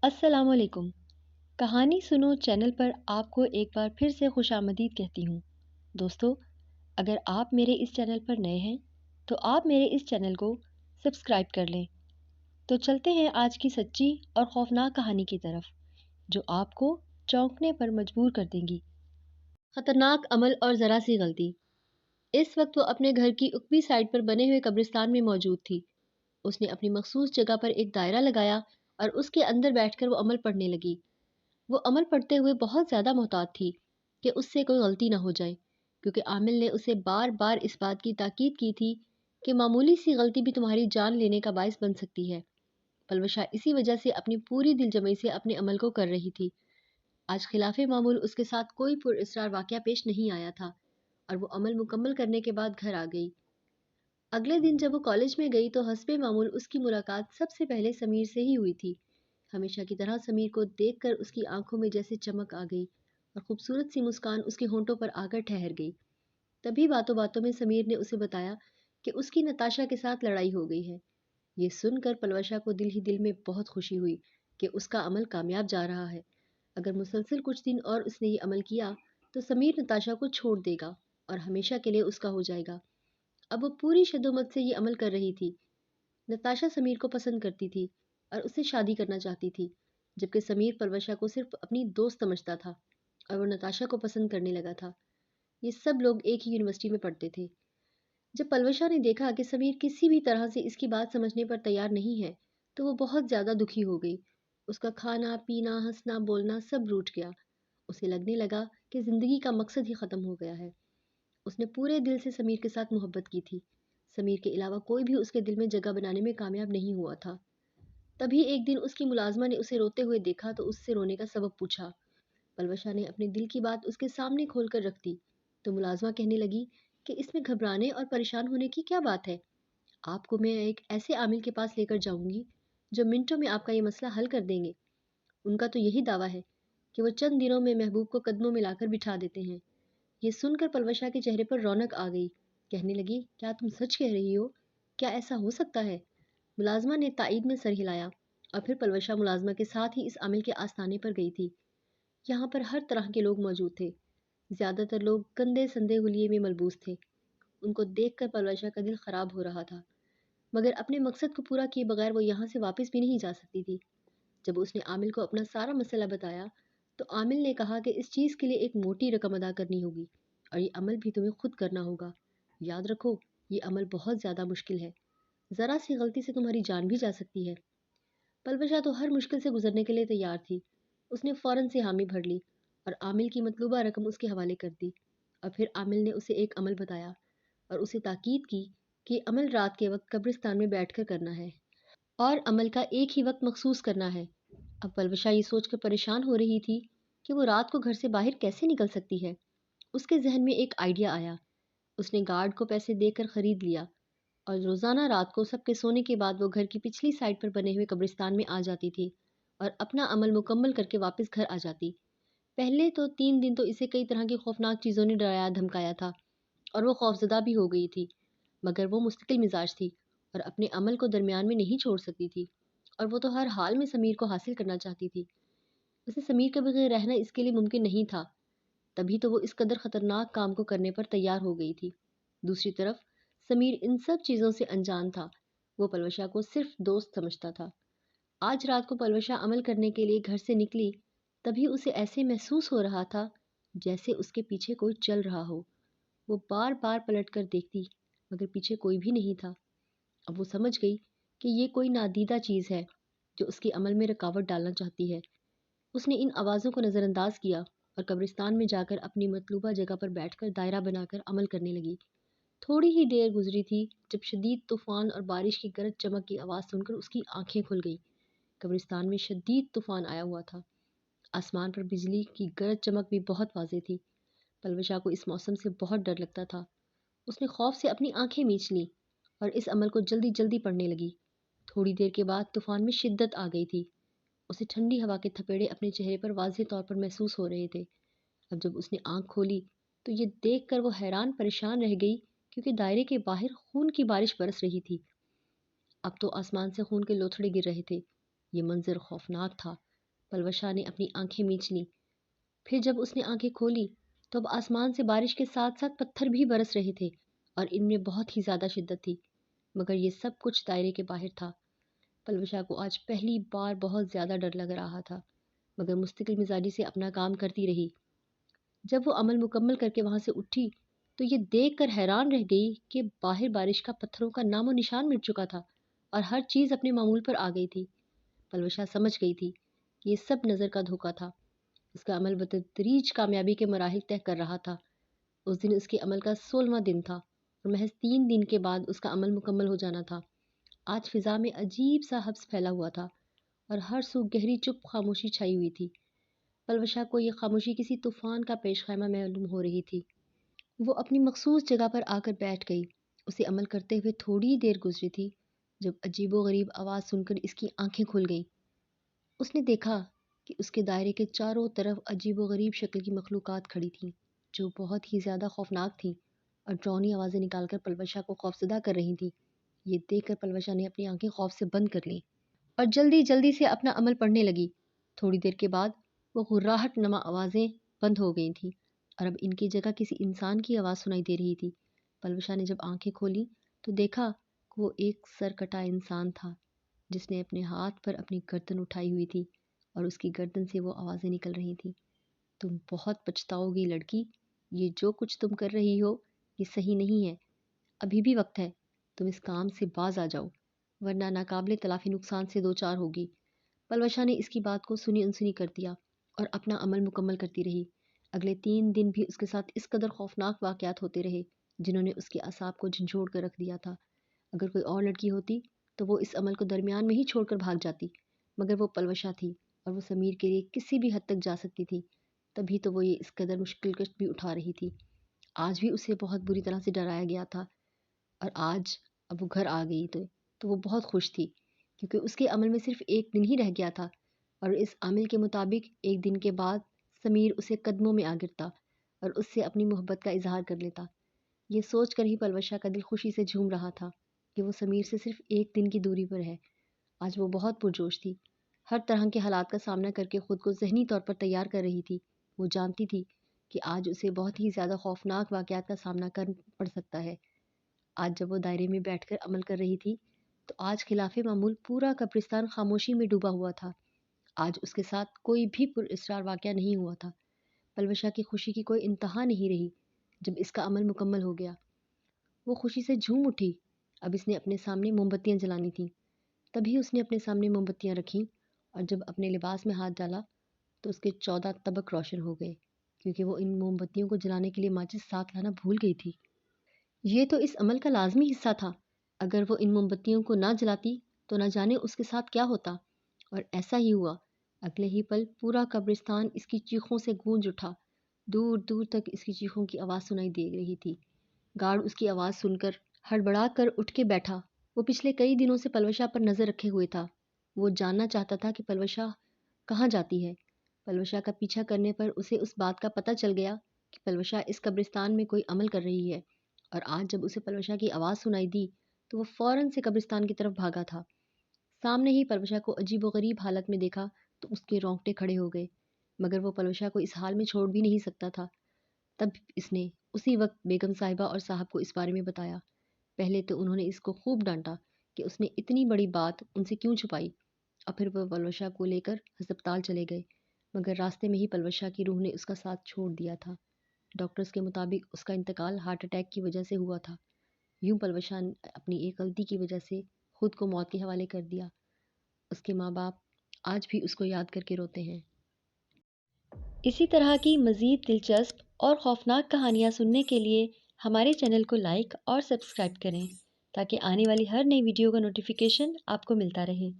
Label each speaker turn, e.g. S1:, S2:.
S1: السلام علیکم۔ کہانی سنو چینل پر آپ کو ایک بار پھر سے خوش آمدید کہتی ہوں۔ دوستو، اگر آپ میرے اس چینل پر نئے ہیں تو آپ میرے اس چینل کو سبسکرائب کر لیں۔ تو چلتے ہیں آج کی سچی اور خوفناک کہانی کی طرف، جو آپ کو چونکنے پر مجبور کر دیں گی۔ خطرناک عمل اور ذرا سی غلطی۔ اس وقت وہ اپنے گھر کی اوپری سائڈ پر بنے ہوئے قبرستان میں موجود تھی۔ اس نے اپنی مخصوص جگہ پر ایک دائرہ لگایا اور اس کے اندر بیٹھ کر وہ عمل پڑھنے لگی۔ وہ عمل پڑھتے ہوئے بہت زیادہ محتاط تھی کہ اس سے کوئی غلطی نہ ہو جائے، کیونکہ عامل نے اسے بار بار اس بات کی تاکید کی تھی کہ معمولی سی غلطی بھی تمہاری جان لینے کا باعث بن سکتی ہے۔ پلوشا اسی وجہ سے اپنی پوری دل جمعی سے اپنے عمل کو کر رہی تھی۔ آج خلاف معمول اس کے ساتھ کوئی پر اسرار واقعہ پیش نہیں آیا تھا اور وہ عمل مکمل کرنے کے بعد گھر آ گئی۔ اگلے دن جب وہ کالج میں گئی تو حسب معمول اس کی ملاقات سب سے پہلے سمیر سے ہی ہوئی تھی۔ ہمیشہ کی طرح سمیر کو دیکھ کر اس کی آنکھوں میں جیسے چمک آ گئی اور خوبصورت سی مسکان اس کے ہونٹوں پر آ کر ٹھہر گئی۔ تبھی باتوں باتوں میں سمیر نے اسے بتایا کہ اس کی نتاشا کے ساتھ لڑائی ہو گئی ہے۔ یہ سن کر پلوشا کو دل ہی دل میں بہت خوشی ہوئی کہ اس کا عمل کامیاب جا رہا ہے۔ اگر مسلسل کچھ دن اور اس نے یہ عمل کیا تو سمیر نتاشا کو چھوڑ دے گا اور ہمیشہ کے لیے اس کا ہو جائے گا۔ اب وہ پوری شدت سے یہ عمل کر رہی تھی۔ نتاشا سمیر کو پسند کرتی تھی اور اس سے شادی کرنا چاہتی تھی، جبکہ سمیر پلوشا کو صرف اپنی دوست سمجھتا تھا اور وہ نتاشا کو پسند کرنے لگا تھا۔ یہ سب لوگ ایک ہی یونیورسٹی میں پڑھتے تھے۔ جب پلوشا نے دیکھا کہ سمیر کسی بھی طرح سے اس کی بات سمجھنے پر تیار نہیں ہے تو وہ بہت زیادہ دکھی ہو گئی۔ اس کا کھانا پینا ہنسنا بولنا سب روٹھ گیا۔ اسے لگنے لگا کہ زندگی کا مقصد ہی ختم ہو گیا ہے۔ اس نے پورے دل سے سمیر کے ساتھ محبت کی تھی۔ سمیر کے علاوہ کوئی بھی اس کے دل میں جگہ بنانے میں کامیاب نہیں ہوا تھا۔ تبھی ایک دن اس کی ملازمہ نے اسے روتے ہوئے دیکھا تو اس سے رونے کا سبب پوچھا۔ پلوشا نے اپنے دل کی بات اس کے سامنے کھول کر رکھ دی تو ملازمہ کہنے لگی کہ اس میں گھبرانے اور پریشان ہونے کی کیا بات ہے؟ آپ کو میں ایک ایسے عامل کے پاس لے کر جاؤں گی جو منٹوں میں آپ کا یہ مسئلہ حل کر دیں گے۔ ان کا تو یہی دعویٰ ہے کہ وہ چند دنوں میں محبوب کو قدموں میں لا کر بٹھا دیتے ہیں۔ یہ سن کر پلوشا کے چہرے پر رونق آ گئی۔ کہنے لگی، کیا تم سچ کہہ رہی ہو؟ کیا ایسا ہو سکتا ہے؟ ملازمہ نے تائید میں سر ہلایا اور پھر پلوشا ملازمہ کے ساتھ ہی اس عامل کے آستانے پر گئی تھی۔ یہاں پر ہر طرح کے لوگ موجود تھے۔ زیادہ تر لوگ گندے سندے حلیے میں ملبوس تھے۔ ان کو دیکھ کر پلوشا کا دل خراب ہو رہا تھا، مگر اپنے مقصد کو پورا کیے بغیر وہ یہاں سے واپس بھی نہیں جا سکتی تھی۔ جب اس نے عامل کو اپنا سارا مسئلہ بتایا تو عامل نے کہا کہ اس چیز کے لیے ایک موٹی رقم ادا کرنی ہوگی اور یہ عمل بھی تمہیں خود کرنا ہوگا۔ یاد رکھو، یہ عمل بہت زیادہ مشکل ہے۔ ذرا سی غلطی سے تمہاری جان بھی جا سکتی ہے۔ پلوشا تو ہر مشکل سے گزرنے کے لیے تیار تھی۔ اس نے فوراً سے حامی بھر لی اور عامل کی مطلوبہ رقم اس کے حوالے کر دی، اور پھر عامل نے اسے ایک عمل بتایا اور اسے تاکید کی کہ عمل رات کے وقت قبرستان میں بیٹھ کر کرنا ہے اور عمل کا ایک ہی وقت مخصوص کرنا ہے۔ اب پلوشا یہ سوچ کر پریشان ہو رہی تھی کہ وہ رات کو گھر سے باہر کیسے نکل سکتی ہے۔ اس کے ذہن میں ایک آئیڈیا آیا۔ اس نے گارڈ کو پیسے دے کر خرید لیا اور روزانہ رات کو سب کے سونے کے بعد وہ گھر کی پچھلی سائڈ پر بنے ہوئے قبرستان میں آ جاتی تھی اور اپنا عمل مکمل کر کے واپس گھر آ جاتی۔ پہلے تو 3 دن تو اسے کئی طرح کی خوفناک چیزوں نے ڈرایا دھمکایا تھا اور وہ خوفزدہ بھی ہو گئی تھی، مگر وہ مستقل مزاج تھی اور اپنے عمل کو درمیان میں نہیں چھوڑ سکتی تھی، اور وہ تو ہر حال میں سمیر کو حاصل کرنا چاہتی تھی۔ اسے سمیر کے بغیر رہنا اس کے لیے ممکن نہیں تھا، تبھی تو وہ اس قدر خطرناک کام کو کرنے پر تیار ہو گئی تھی۔ دوسری طرف سمیر ان سب چیزوں سے انجان تھا۔ وہ پلوشا کو صرف دوست سمجھتا تھا۔ آج رات کو پلوشا عمل کرنے کے لیے گھر سے نکلی تبھی اسے ایسے محسوس ہو رہا تھا جیسے اس کے پیچھے کوئی چل رہا ہو۔ وہ بار بار پلٹ کر دیکھتی مگر پیچھے کوئی بھی نہیں تھا۔ اب وہ سمجھ گئی کہ یہ کوئی نادیدہ چیز ہے جو اس کے عمل میں رکاوٹ ڈالنا چاہتی ہے۔ اس نے ان آوازوں کو نظر انداز کیا اور قبرستان میں جا کر اپنی مطلوبہ جگہ پر بیٹھ کر دائرہ بنا کر عمل کرنے لگی۔ تھوڑی ہی دیر گزری تھی جب شدید طوفان اور بارش کی گرج چمک کی آواز سن کر اس کی آنکھیں کھل گئیں۔ قبرستان میں شدید طوفان آیا ہوا تھا۔ آسمان پر بجلی کی گرج چمک بھی بہت واضح تھی۔ پلوشا کو اس موسم سے بہت ڈر لگتا تھا۔ اس نے خوف سے اپنی آنکھیں میچ لیں اور اس عمل کو جلدی جلدی پڑھنے لگی۔ تھوڑی دیر کے بعد طوفان میں شدت آ گئی تھی۔ اسے ٹھنڈی ہوا کے تھپیڑے اپنے چہرے پر واضح طور پر محسوس ہو رہے تھے۔ اب جب اس نے آنکھ کھولی تو یہ دیکھ کر وہ حیران پریشان رہ گئی کیونکہ دائرے کے باہر خون کی بارش برس رہی تھی۔ اب تو آسمان سے خون کے لوتھڑے گر رہے تھے۔ یہ منظر خوفناک تھا۔ پلوشا نے اپنی آنکھیں میچ لیں۔ پھر جب اس نے آنکھیں کھولی تو اب آسمان سے بارش کے ساتھ ساتھ پتھر بھی برس رہے تھے اور ان میں بہت ہی زیادہ شدت تھی، مگر یہ سب کچھ دائرے کے باہر تھا۔ پلوشا کو آج پہلی بار بہت زیادہ ڈر لگ رہا تھا، مگر مستقل مزاجی سے اپنا کام کرتی رہی۔ جب وہ عمل مکمل کر کے وہاں سے اٹھی تو یہ دیکھ کر حیران رہ گئی کہ باہر بارش کا پتھروں کا نام و نشان مٹ چکا تھا اور ہر چیز اپنے معمول پر آ گئی تھی۔ پلوشا سمجھ گئی تھی کہ یہ سب نظر کا دھوکا تھا۔ اس کا عمل بتدریج کامیابی کے مراحل طے کر رہا تھا۔ اس دن اس کے عمل کا 16واں دن تھا اور محض 3 دن کے بعد اس کا عمل مکمل ہو جانا تھا۔ آج فضا میں عجیب سا حبس پھیلا ہوا تھا اور ہر سو گہری چپ خاموشی چھائی ہوئی تھی۔ پلوشا کو یہ خاموشی کسی طوفان کا پیش خیمہ معلوم ہو رہی تھی۔ وہ اپنی مخصوص جگہ پر آ کر بیٹھ گئی۔ اسے عمل کرتے ہوئے تھوڑی دیر گزری تھی جب عجیب و غریب آواز سن کر اس کی آنکھیں کھل گئیں۔ اس نے دیکھا کہ اس کے دائرے کے چاروں طرف عجیب و غریب شکل کی مخلوقات کھڑی تھیں جو بہت ہی زیادہ خوفناک تھیں اور ڈراؤنی آوازیں نکال کر پلوشا کو خوفزدہ کر رہی تھیں۔ یہ دیکھ کر پلوشا نے اپنی آنکھیں خوف سے بند کر لیں اور جلدی جلدی سے اپنا عمل پڑھنے لگی۔ تھوڑی دیر کے بعد وہ غراہٹ نما آوازیں بند ہو گئی تھیں اور اب ان کی جگہ کسی انسان کی آواز سنائی دے رہی تھی۔ پلوشا نے جب آنکھیں کھولی تو دیکھا کہ وہ ایک سرکٹا انسان تھا جس نے اپنے ہاتھ پر اپنی گردن اٹھائی ہوئی تھی اور اس کی گردن سے وہ آوازیں نکل رہی تھیں۔ تم بہت پچھتاؤ گی لڑکی، یہ جو کچھ تم کر رہی ہو یہ صحیح نہیں ہے۔ ابھی بھی وقت ہے، تم اس کام سے باز آ جاؤ ورنہ ناقابل تلافی نقصان سے دوچار ہوگی۔ پلوشا نے اس کی بات کو سنی انسنی کر دیا اور اپنا عمل مکمل کرتی رہی۔ اگلے 3 دن بھی اس کے ساتھ اس قدر خوفناک واقعات ہوتے رہے جنہوں نے اس کے اعصاب کو جھنجھوڑ کر رکھ دیا تھا۔ اگر کوئی اور لڑکی ہوتی تو وہ اس عمل کو درمیان میں ہی چھوڑ کر بھاگ جاتی، مگر وہ پلوشا تھی اور وہ سمیر کے لیے کسی بھی حد تک جا سکتی تھی، تبھی تو وہ یہ اس قدر مشکل کش بھی اٹھا رہی تھی۔ آج بھی اسے بہت بری طرح سے ڈرایا گیا تھا اور آج اب وہ گھر آ گئی تو وہ بہت خوش تھی کیونکہ اس کے عمل میں صرف 1 دن ہی رہ گیا تھا اور اس عمل کے مطابق 1 دن کے بعد سمیر اسے قدموں میں آ گرتا اور اس سے اپنی محبت کا اظہار کر لیتا۔ یہ سوچ کر ہی پلوشا کا دل خوشی سے جھوم رہا تھا کہ وہ سمیر سے صرف 1 دن کی دوری پر ہے۔ آج وہ بہت پرجوش تھی، ہر طرح کے حالات کا سامنا کر کے خود کو ذہنی طور پر تیار کر رہی تھی۔ وہ جانتی تھی کہ آج اسے بہت ہی زیادہ خوفناک واقعات کا سامنا کر پڑ سکتا ہے۔ آج جب وہ دائرے میں بیٹھ کر عمل کر رہی تھی تو آج خلاف معمول پورا قبرستان خاموشی میں ڈوبا ہوا تھا۔ آج اس کے ساتھ کوئی بھی پر اسرار واقعہ نہیں ہوا تھا۔ پلوشا کی خوشی کی کوئی انتہا نہیں رہی جب اس کا عمل مکمل ہو گیا۔ وہ خوشی سے جھوم اٹھی۔ اب اس نے اپنے سامنے موم بتیاں جلانی تھیں۔ تبھی اس نے اپنے سامنے موم بتیاں رکھیں اور جب اپنے لباس میں ہاتھ ڈالا تو اس کے 14 طبق روشن ہو گئے کیونکہ وہ ان موم بتیوں کو جلانے کے لیے ماچس ساتھ لانا بھول گئی تھی۔ یہ تو اس عمل کا لازمی حصہ تھا۔ اگر وہ ان موم بتیوں کو نہ جلاتی تو نہ جانے اس کے ساتھ کیا ہوتا، اور ایسا ہی ہوا۔ اگلے ہی پل پورا قبرستان اس کی چیخوں سے گونج اٹھا۔ دور دور تک اس کی چیخوں کی آواز سنائی دے رہی تھی۔ گارڈ اس کی آواز سن کر ہڑبڑا کر اٹھ کے بیٹھا۔ وہ پچھلے کئی دنوں سے پلوشا پر نظر رکھے ہوئے تھا۔ وہ جاننا چاہتا تھا کہ پلوشا کہاں جاتی ہے۔ پلوشا کا پیچھا کرنے پر اسے اس بات کا پتہ چل گیا کہ پلوشا اس قبرستان میں کوئی عمل کر رہی ہے، اور آج جب اسے پلوشا کی آواز سنائی دی تو وہ فوراً سے قبرستان کی طرف بھاگا تھا۔ سامنے ہی پلوشا کو عجیب و غریب حالت میں دیکھا تو اس کے رونگٹے کھڑے ہو گئے، مگر وہ پلوشا کو اس حال میں چھوڑ بھی نہیں سکتا تھا۔ تب اس نے اسی وقت بیگم صاحبہ اور صاحب کو اس بارے میں بتایا۔ پہلے تو انہوں نے اس کو خوب ڈانٹا کہ اس نے اتنی بڑی بات ان سے کیوں چھپائی، اور پھر وہ پلوشا کو لے کر ہسپتال چلے گئے، مگر راستے میں ہی پلوشا کی روح نے اس کا ساتھ چھوڑ دیا تھا۔ ڈاکٹرز کے مطابق اس کا انتقال ہارٹ اٹیک کی وجہ سے ہوا تھا۔ یوں پلوشا نے اپنی ایک غلطی کی وجہ سے خود کو موت کے حوالے کر دیا۔ اس کے ماں باپ آج بھی اس کو یاد کر کے روتے ہیں۔ اسی طرح کی مزید دلچسپ اور خوفناک کہانیاں سننے کے لیے ہمارے چینل کو لائک اور سبسکرائب کریں تاکہ آنے والی ہر نئی ویڈیو کا نوٹیفیکیشن آپ کو ملتا رہے۔